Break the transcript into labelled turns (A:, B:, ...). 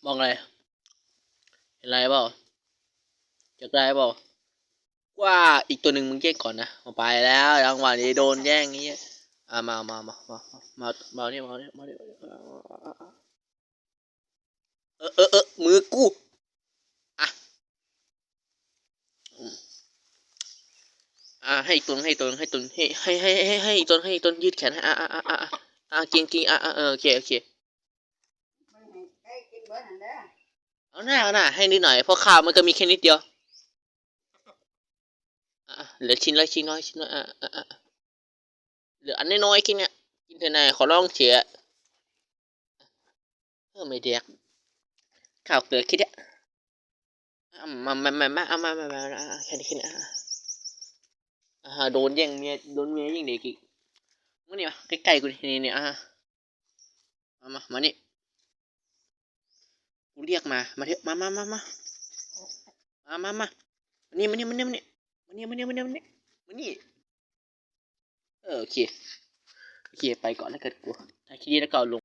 A: มองอะไรเห็นอะไรเปล่าจักได้เปล่าว่าอีกตัวหนึ่งมึงแย่งก่อนนะมาไปแล้วจังหวะนี้โดนแย่งนี้มาเนี่ยมือกูอ่ะให้อีกตัวให้อีกตัวยืดแขนกินโอเคเอาหน้าให้นิดหน่อยเพราะข้าวมันก็มีแค่นิดเดียวเหลือชิ้นน้อยเหลืออันน้อยกินเนี่ยกินเถอะนายขอร้องเฉียไม่แดกข้าวเกลือคิดเนี่ยมาเอามาแค่นี้โดนแย่งเมียยิงเด็กอีกมึงนี่มาใกล้ๆกูนี่มานี่กูเรียกมาเถอะมานี่โอเคไปก่อนแล้วเกิดกูถ้าคิดดีแล้วก็ลง